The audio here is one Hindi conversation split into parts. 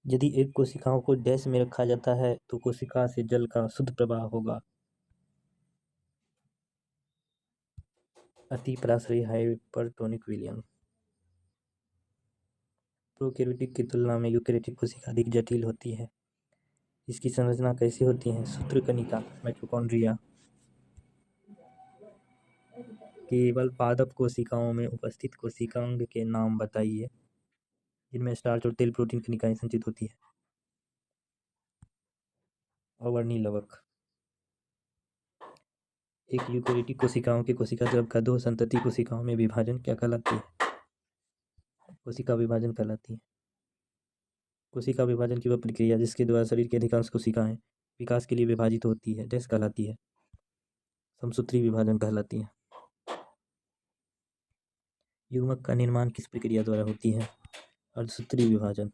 यदि एक कोशिकाओं को डैश में रखा जाता है तो कोशिका से जल का शुद्ध प्रवाह होगा। अतिपराश्रयी हाइपरटोनिक विलयन। प्रोकैरियोटिक की तुलना में यूकेरियोटिक कोशिका अधिक जटिल होती है। इसकी संरचना कैसी होती है? सूत्रकणिका, माइटोकॉन्ड्रिया। केवल पादप कोशिकाओं में उपस्थित कोशिकांग के नाम बताइए जिनमें स्टार्च और तेल प्रोटीन कणिकाएं संचित होती है। अवर्णी लवक। एक यूकेरियोटिक कोशिकाओं के कोशिका द्रव का दो संतति कोशिकाओं में विभाजन क्या कहलाती है? कोशिका विभाजन कहलाती है। कोशिका विभाजन की वह प्रक्रिया जिसके द्वारा शरीर की अधिकांश कोशिकाएं विकास के लिए विभाजित होती है डैश कहलाती है? समसूत्री विभाजन कहलाती है। युग्मक का निर्माण किस प्रक्रिया द्वारा होती है? अर्धसूत्री विभाजन।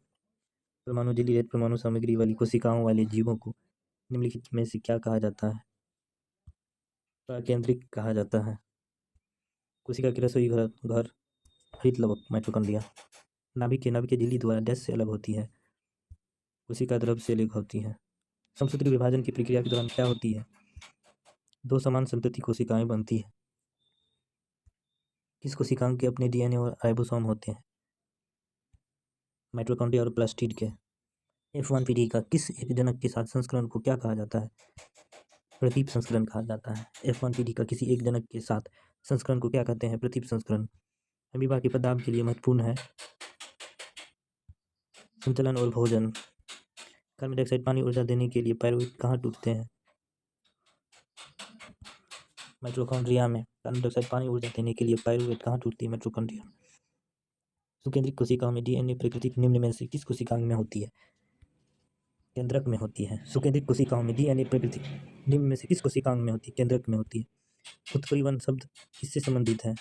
परमाणु झिल्ली रहित परमाणु सामग्री वाली कोशिकाओं वाले जीवों को निम्नलिखित में से क्या कहा जाता है? प्राकेंद्रिक कहा जाता है। कोशिका की रसोई घर हरित लवक, माइटोकॉन्ड्रिया। नाभिक के झिल्ली द्वारा डैश से अलग होती है? कोशिका द्रव से अलग होती है। समसूत्री विभाजन की प्रक्रिया के दौरान क्या होती है? दो समान संतति कोशिकाएं बनती है। किस कोशिकांग के अपने डीएनए और राइबोसोम होते हैं? माइटोकॉन्ड्रिया और प्लास्टिड के। F1 पीढ़ी का किस एक जनक के साथ संस्करण को क्या कहा जाता है? प्रतीप संस्करण कहा जाता है। F1 पीढ़ी का किसी एक जनक के साथ संस्करण को क्या कहते हैं? प्रतीप संस्करण। अमीबा के पदार्थ के लिए महत्वपूर्ण है संचलन और भोजन। कार्बन डाइऑक्साइड पानी ऊर्जा देने के लिए पायरुवेट कहाँ टूटते हैं? माइटोकॉन्ड्रिया में। कार्बन डाइऑक्साइड पानी ऊर्जा देने के लिए पायरुवेट कहाँ टूटती है? माइटोकॉन्ड्रिया। सुकेंद्रिक कोशिकाओं में डीएनए प्रकृति निम्न में से किस कोशिकांग में होती है? केंद्रक में होती है। सुकेंद्रिक कोशिकाओं में डीएनए प्रकृति निम्न में से किस कोशिकांग में होती है? केंद्रक में होती है। उत्परिवर्तन शब्द किससे संबंधित है?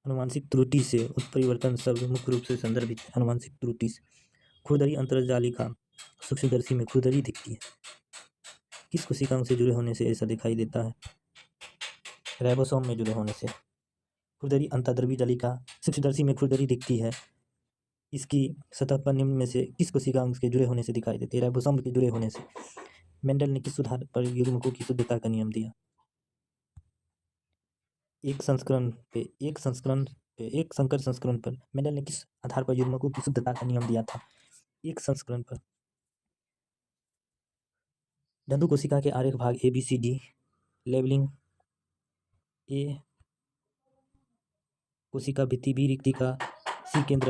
आनुवांशिक त्रुटि से। उत्परिवर्तन शब्द मुख्य रूप से संदर्भित है आनुवांशिक त्रुटि से। खुरदरी अंतरजालिका सूक्ष्मदर्शी में खुरदरी दिखती है। किस कोशिकांग से जुड़े होने से ऐसा दिखाई देता है? राइबोसोम में जुड़े होने से। खुरदरी अंतर्द्रवी जालिका सूक्ष्मदर्शी में खुरदरी दिखती है। इसकी सतह पर निम्न में से किस कोशिकांग के जुड़े होने से दिखाई देती है? राइबोसोम के जुड़े होने से। मेंडल ने किस सुधार पर युग्मकों की शुद्धता का नियम दिया? एक संकर संस्करण पर मेंडल ने किस आधार पर युग्मकों की शुद्धता का नियम दिया था? एक संस्करण पर। जंतु कोशिका के आरेख भाग ABCD लेबलिंग। ए कोशिका भित्ति, बी रिक्तिका, सी केंद्र